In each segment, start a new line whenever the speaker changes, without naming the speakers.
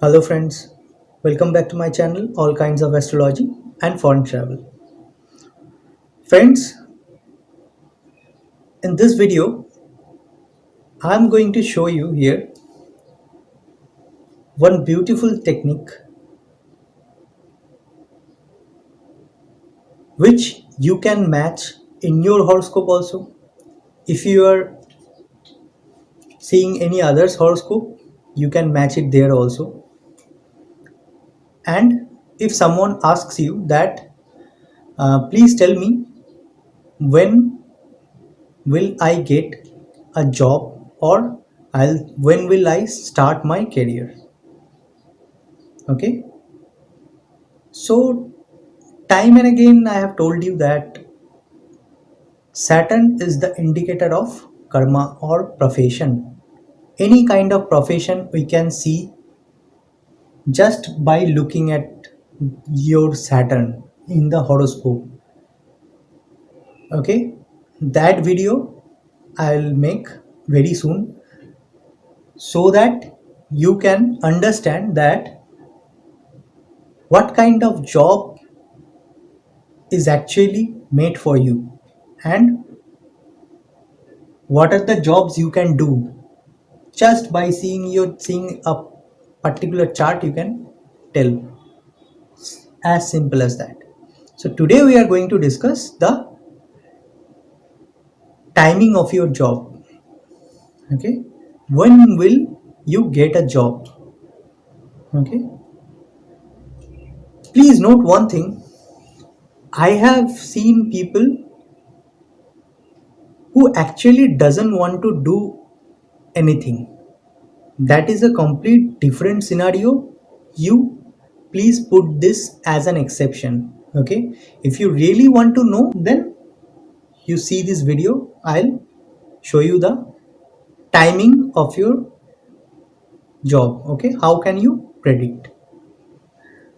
Hello friends, welcome back to my channel All Kinds of Astrology and Foreign Travel. Friends, in this video I am going to show you here one beautiful technique which you can match in your horoscope also. If you are seeing any other's horoscope, you can match it there also. And if someone asks you that please tell me when will I get a job or when will I start my career? Okay, so time and again I have told you that Saturn is the indicator of karma or profession. Any kind of profession we can see just by looking at your Saturn in the horoscope. Okay, that video I'll make very soon so that you can understand that what kind of job is actually made for you and what are the jobs you can do just by seeing a particular chart. You can tell, as simple as that. So today we are going to discuss the timing of your job. Okay, when will you get a job? Okay, please note one thing. I have seen people who actually doesn't want to do anything. That is a complete different scenario. You please put this as an exception. Okay, if you really want to know, then you see this video. I'll show you the timing of your job. Okay, how can you predict?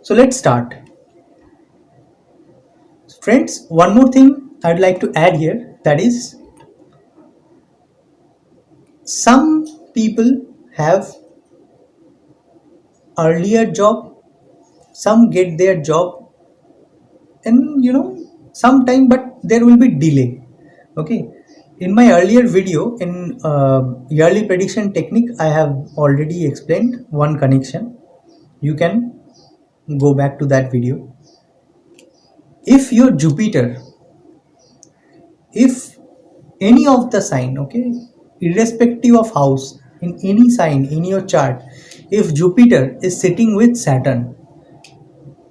So let's start. Friends, one more thing I'd like to add here, that is some people have earlier job, some get their job in some time, but there will be delay. Okay, in my earlier video in yearly prediction technique, I have already explained one connection. You can go back to that video. If your Jupiter, if any of the sign, okay, irrespective of house, in any sign in your chart, if Jupiter is sitting with Saturn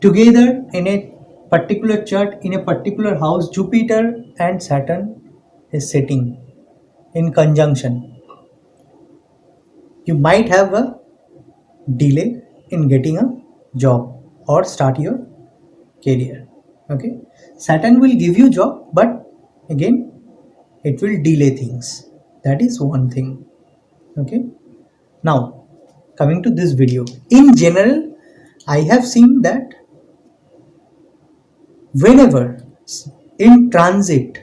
together in a particular chart, in a particular house, Jupiter and Saturn is sitting in conjunction, you might have a delay in getting a job or start your career. Okay, Saturn will give you job, but again it will delay things. That is one thing. Okay, now coming to this video, in general I have seen that whenever in transit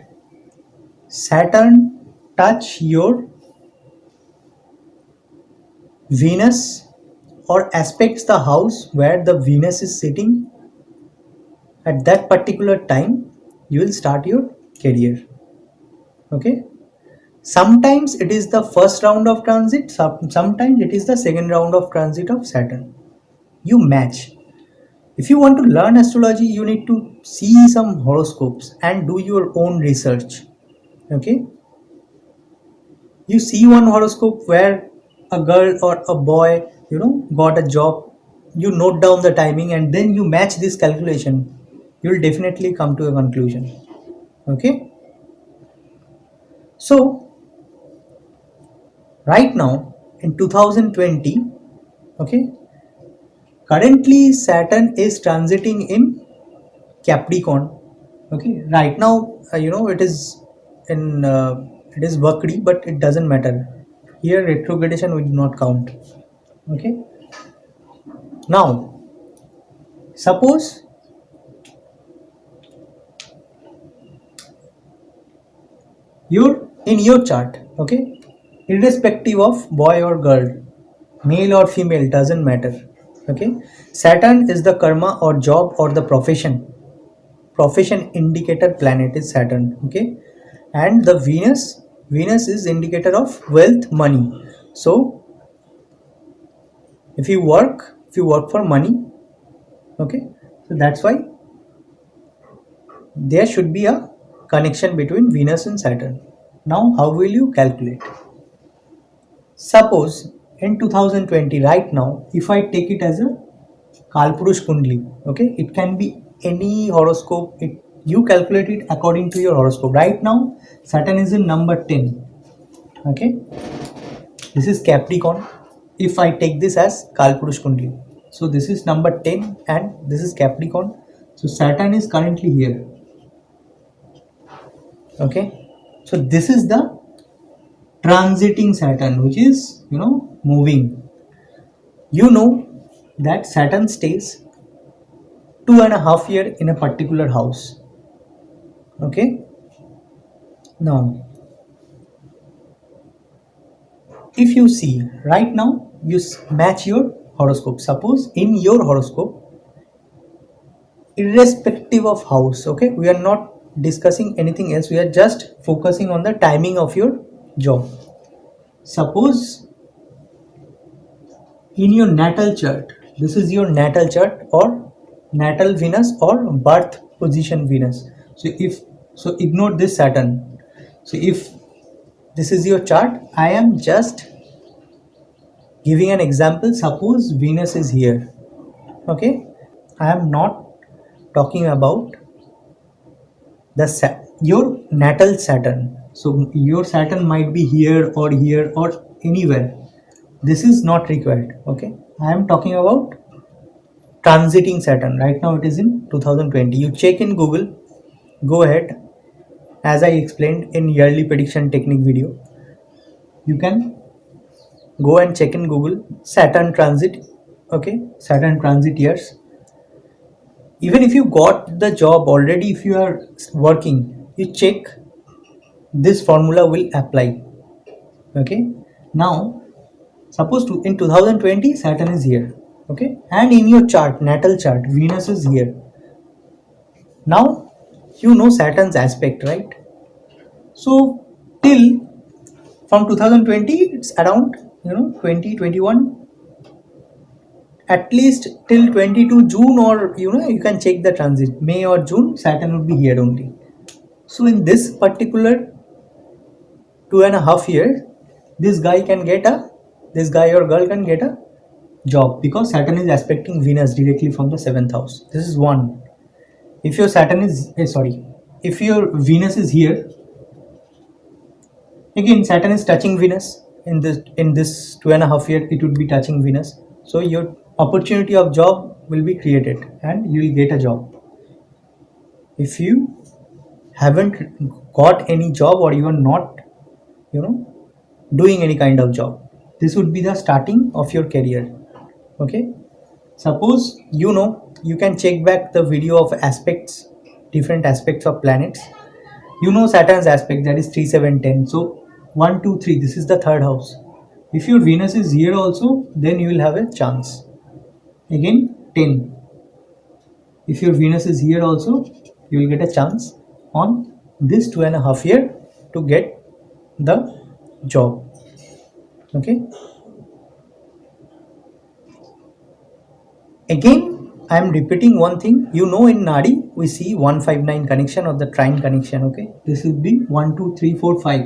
Saturn touch your Venus or aspects the house where the Venus is sitting, at that particular time you will start your career. Okay, sometimes it is the first round of transit, sometimes it is the second round of transit of Saturn. You match. If you want to learn astrology, you need to see some horoscopes and do your own research. Okay, you see one horoscope where a girl or a boy got a job, you note down the timing and then you match this calculation, you will definitely come to a conclusion. Okay, so right now in 2020, okay, currently Saturn is transiting in Capricorn. Okay, right now it is in it is Vakri, but it doesn't matter. Here retrogradation will not count. Okay, now suppose you're in your chart. Okay, irrespective of boy or girl, male or female, doesn't matter. Okay, Saturn is the karma or job or the profession indicator planet is Saturn. Okay, and the Venus is indicator of wealth, money. So if you work for money, okay, so that's why there should be a connection between Venus and Saturn. Now how will you calculate? Suppose in 2020 right now, if I take it as a Kalpurush Kundli, okay, it can be any horoscope. You calculate it according to your horoscope. Right now, Saturn is in number 10. Okay, this is Capricorn. If I take this as Kalpurush Kundli, so this is number 10 and this is Capricorn. So Saturn is currently here. Okay, so this is the transiting Saturn, which is moving. You know that Saturn stays 2.5 years in a particular house. Okay, now if you see right now, you match your horoscope. Suppose in your horoscope, irrespective of house, okay, we are not discussing anything else, we are just focusing on the timing of your job. Suppose in your natal chart, this is your natal chart or natal Venus or birth position Venus. So ignore this Saturn. So if this is your chart, I am just giving an example. Suppose Venus is here. Okay, I am not talking about your natal Saturn. So your Saturn might be here or anywhere. This is not required. Okay, I am talking about transiting Saturn. Right now it is in 2020. You check in Google, go ahead, as I explained in yearly prediction technique video. You can go and check in Google Saturn transit. Okay, Saturn transit years. Even if you got the job already, if you are working, you check, this formula will apply. Okay, now suppose in 2020 Saturn is here. Okay, and in your chart, natal chart, Venus is here. Now you know Saturn's aspect, right? So till from 2020 it's around 2021, at least till 22 June, or you can check the transit, May or June, Saturn will be here only. So in this particular 2.5 years, this guy or girl can get a job, because Saturn is aspecting Venus directly from the 7th house. This is one. If your Saturn is if your Venus is here, again Saturn is touching Venus. In this 2.5 years, it would be touching Venus. So your opportunity of job will be created and you will get a job. If you haven't got any job, or you are not doing any kind of job, this would be the starting of your career. Okay, suppose you can check back the video of aspects, different aspects of planets. Saturn's aspect, that is 3, 7, 10. So 1, 2, 3, this is the third house. If your Venus is here also, then you will have a chance. Again 10, if your Venus is here also, you will get a chance on this 2.5 years to get the job. Okay, again I am repeating one thing. In Naadi we see 159 connection or the trine connection. Okay, this will be 1, 2, 3, 4, 5.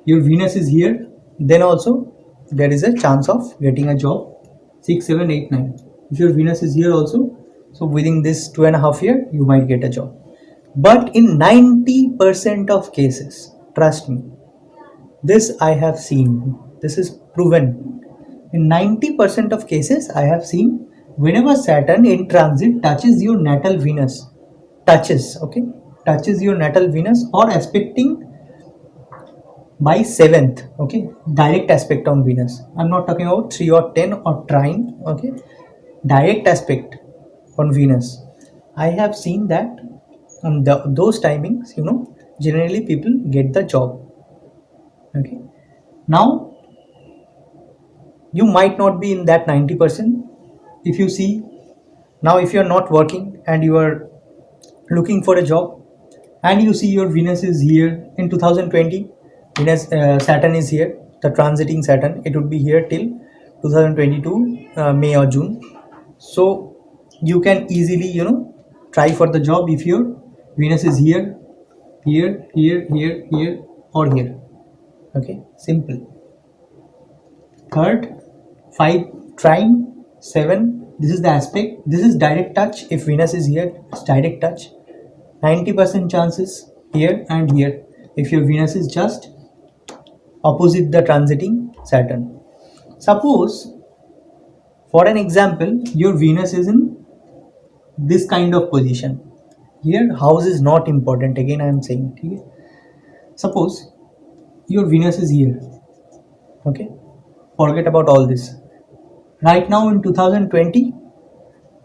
Your Venus is here, then also there is a chance of getting a job. 6, 7, 8, 9. If your Venus is here also, so within this 2.5 years you might get a job. But in 90% of cases, trust me, this I have seen, this is proven. In 90% of cases I have seen, whenever Saturn in transit touches your natal Venus, touches your natal Venus or aspecting by 7th, okay, direct aspect on Venus. I'm not talking about 3 or 10 or trine, okay, direct aspect on Venus. I have seen that on those timings, generally people get the job. Okay, now You might not be in that 90%. If you see now, if you're not working and you are looking for a job, and you see your Venus is here in 2020, Venus, Saturn is here, the transiting Saturn, it would be here till 2022 May or June. So you can easily try for the job if your Venus is here, here or here. Okay, simple. Third, 5 trine, 7, this is the aspect, this is direct touch. If Venus is here, it's direct touch. 90% chances here and here if your Venus is just opposite the transiting Saturn. Suppose, for an example, your Venus is in this kind of position. Here, house is not important. Again, I am saying. Okay? Suppose your Venus is here. Okay, forget about all this. Right now in 2020,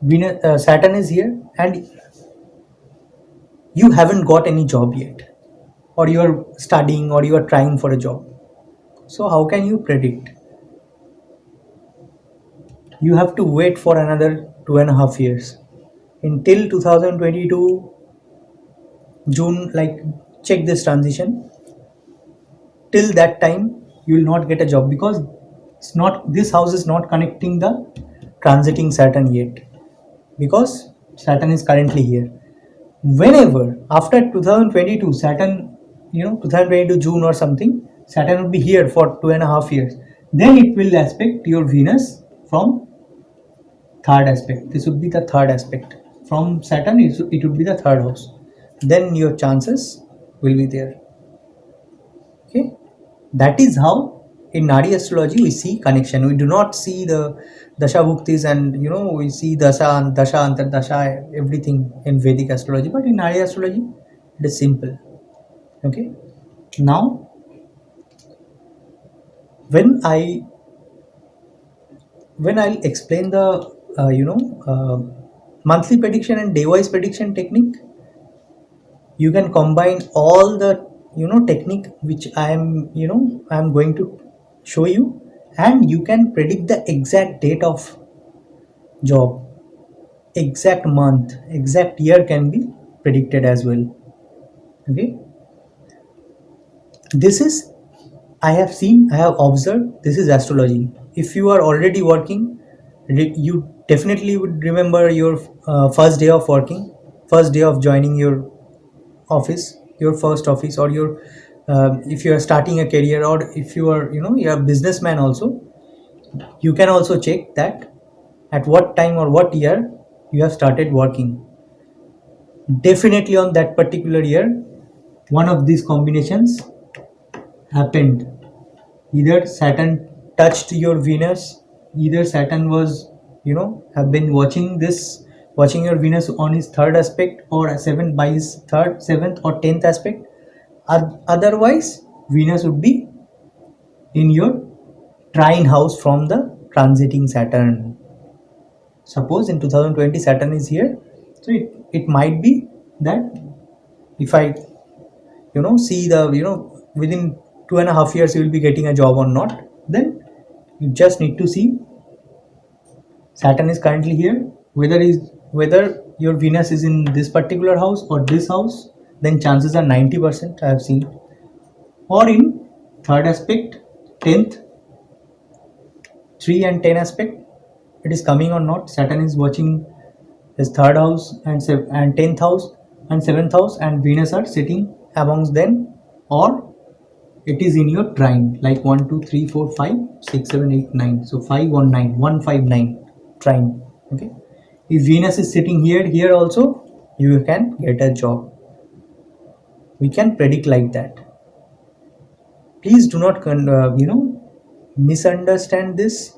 Venus, Saturn is here, and you haven't got any job yet, or you are studying, or you are trying for a job. So how can you predict? You have to wait for another 2.5 years until 2022 June. Like, check this transition. Till that time, you will not get a job because it's not, this house is not connecting the transiting Saturn yet, because Saturn is currently here. Whenever after 2022 Saturn, 2022 June or something, Saturn will be here for 2.5 years. Then it will aspect your Venus from third aspect. This would be the third aspect from Saturn. It would be the third house. Then your chances will be there. Okay, that is how in Nadi astrology we see connection. We do not see the dasha bhuktis, and we see dasha antar dasha, everything in Vedic astrology. But in Nadi astrology, it is simple. Okay, now when I'll explain the monthly prediction and day wise prediction technique, you can combine all the technique which I am going to show you, and you can predict the exact date of job, exact month, exact year can be predicted as well. Okay, this is, I have observed, this is astrology. If you are already working, you definitely would remember your first day of working, first day of joining your office, your first office, or your if you are starting a career, or if you are you're a businessman also, you can also check that at what time or what year you have started working. Definitely on that particular year, one of these combinations happened. Either Saturn touched your Venus, either Saturn was have been watching your Venus on his third aspect, or seventh by his third, seventh or 10th aspect. Otherwise, Venus would be in your trine house from the transiting Saturn. Suppose in 2020 Saturn is here, so it might be that if I see the within 2.5 years you will be getting a job or not, then you just need to see Saturn is currently here, whether your Venus is in this particular house or this house, then chances are 90%, I have seen. Or in third aspect, 10th, 3 and 10 aspect, it is coming or not. Saturn is watching his third house and 10th house and 7th house, and Venus are sitting amongst them, or it is in your trine, like 1 2 3 4 5 6 7 8 9. So 5 1 9 1 5 9 trine. Okay, if Venus is sitting here also, you can get a job. We can predict like that. Please do not misunderstand this.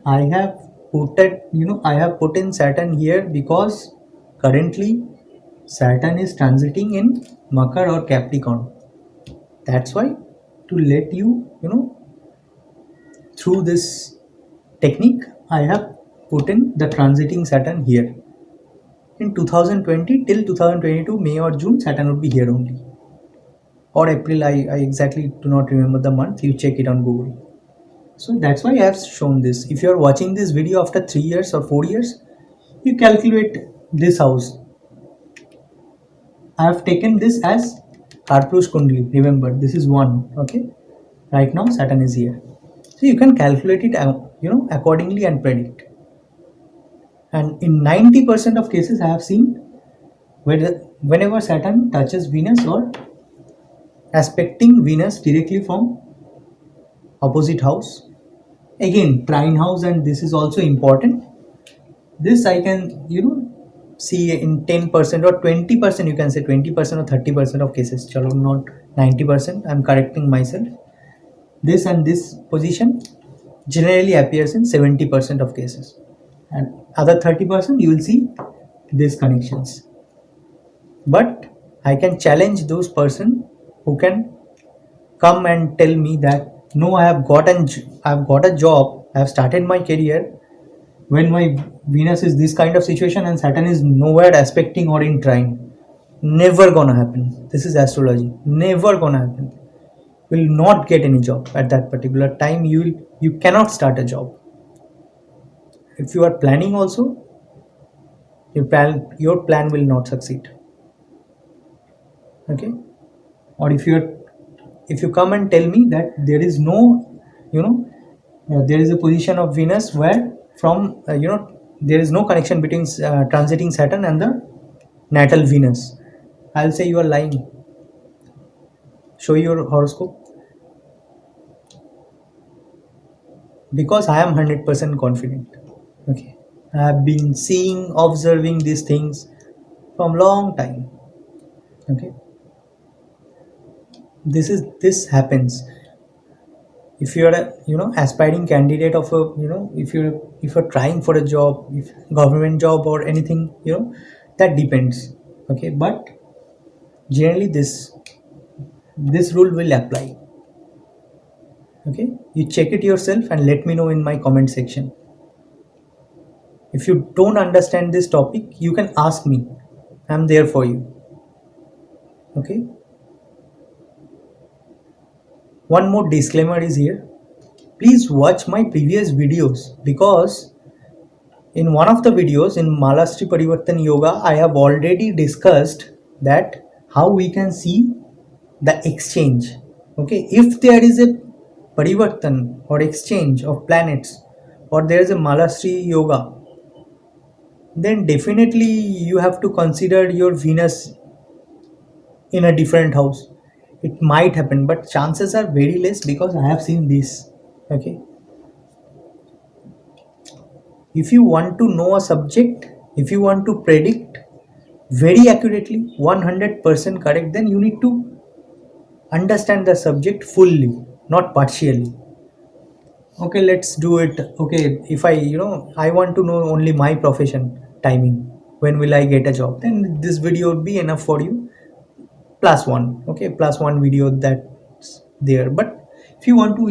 I have put in Saturn here because currently Saturn is transiting in Makar or Capricorn. That's why, to let you through this technique, I have put in the transiting Saturn here. In 2020 till 2022 May or June, Saturn would be here only, or April. I exactly do not remember the month. You check it on Google. So that's why I have shown this. If you are watching this video after 3 years or 4 years, you calculate this house. I have taken this as Karpurush Kundli. Remember, this is one. Okay. Right now, Saturn is here. So you can calculate it, accordingly and predict. And in 90% of cases, I have seen whenever Saturn touches Venus or aspecting Venus directly from opposite house. Again, trine house, and this is also important. This I can, see in 10% or 20%, you can say 20% or 30% of cases. Chalo, not 90%. I'm correcting myself. This and this position generally appears in 70% of cases. And other 30% you will see these connections. But I can challenge those person who can come and tell me that no, I've got a job, I have started my career when my Venus is this kind of situation and Saturn is nowhere aspecting or in trine. Never gonna happen. This is astrology. Never gonna happen. Will not get any job at that particular time. You cannot start a job. If you are planning also, your plan will not succeed. Okay. Or if you come and tell me that there is no, there is a position of Venus where from there is no connection between transiting Saturn and the natal Venus, I'll say you are lying. Show your horoscope, because I am 100% confident. Okay, I have been seeing, observing these things from long time. Okay, this happens. If you are a aspiring candidate of a if you're trying for a job, if government job or anything, that depends. Okay, but generally this rule will apply. Okay, you check it yourself and let me know in my comment section. If you don't understand this topic, you can ask me. I'm there for you. Okay, one more disclaimer is here. Please watch my previous videos, because in one of the videos in Malastri Parivartan Yoga, I have already discussed that how we can see the exchange. Okay, if there is a Parivartan or exchange of planets, or there is a Malastri Yoga, then definitely you have to consider your Venus in a different house. It might happen, but chances are very less, because I have seen this. Okay, if you want to know a subject, if you want to predict very accurately, 100% correct, then you need to understand the subject fully, not partially. Okay, let's do it. Okay, if I want to know only my profession timing, when will I get a job, then this video would be enough for you. Plus one. Okay, plus one video that's there. But if you want to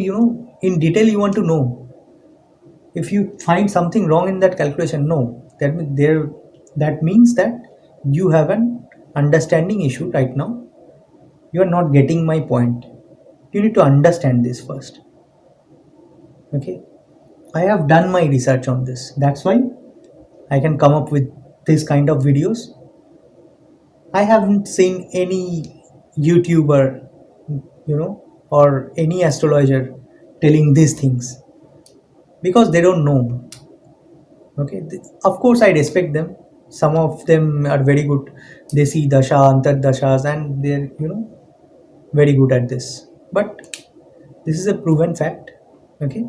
in detail, you want to know, if you find something wrong in that calculation, no, that means that you have an understanding issue right now. You are not getting my point. You need to understand this first. Okay, I have done my research on this. That's why I can come up with this kind of videos. I haven't seen any YouTuber, or any astrologer telling these things, because they don't know. Okay, of course I respect them. Some of them are very good. They see dasha, antar dashas, and they're very good at this. But this is a proven fact. Okay,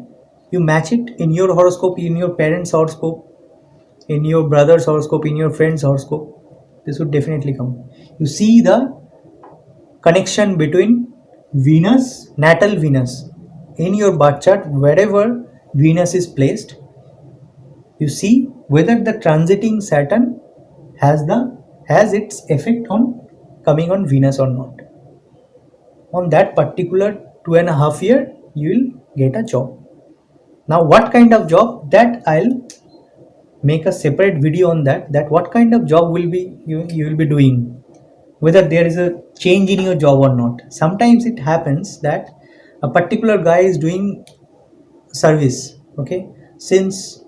you match it in your horoscope, in your parents' horoscope, in your brother's horoscope, in your friend's horoscope. This would definitely come. You see the connection between Venus, natal Venus, in your birth chart, wherever Venus is placed. You see whether the transiting Saturn has its effect on coming on Venus or not. On that particular 2.5 year, you will get a job. Now, what kind of job, that I'll make a separate video on that what kind of job will be you will be doing, whether there is a change in your job or not. Sometimes it happens that a particular guy is doing service, okay, since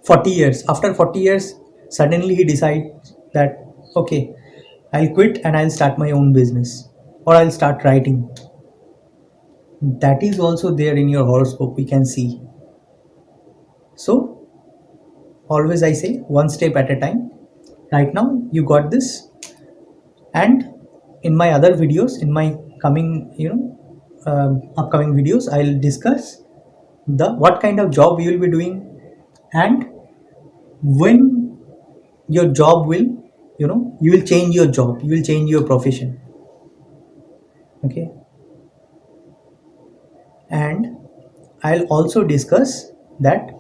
40 years. After 40 years, suddenly he decides that, okay, I'll quit and I'll start my own business, or I'll start writing. That is also there in your horoscope, we can see. So always I say, one step at a time. Right now you got this, and in my other videos, in my coming, upcoming videos, I'll discuss the what kind of job you will be doing, and when your job will, you will change your job, you will change your profession, okay. And I'll also discuss that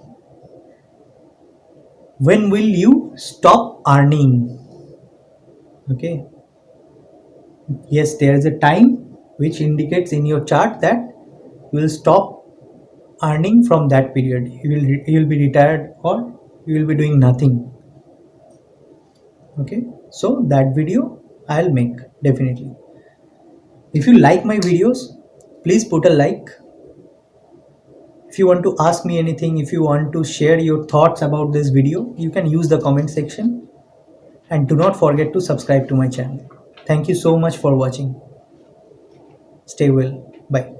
when will you stop earning, okay. Yes, there is a time which indicates in your chart that you will stop earning from that period. You will be retired, or you will be doing nothing, okay. So that video I'll make definitely. If you like my videos, please put a like. If you want to ask me anything, if you want to share your thoughts about this video, you can use the comment section, and do not forget to subscribe to my channel. Thank you so much for watching. Stay well. Bye.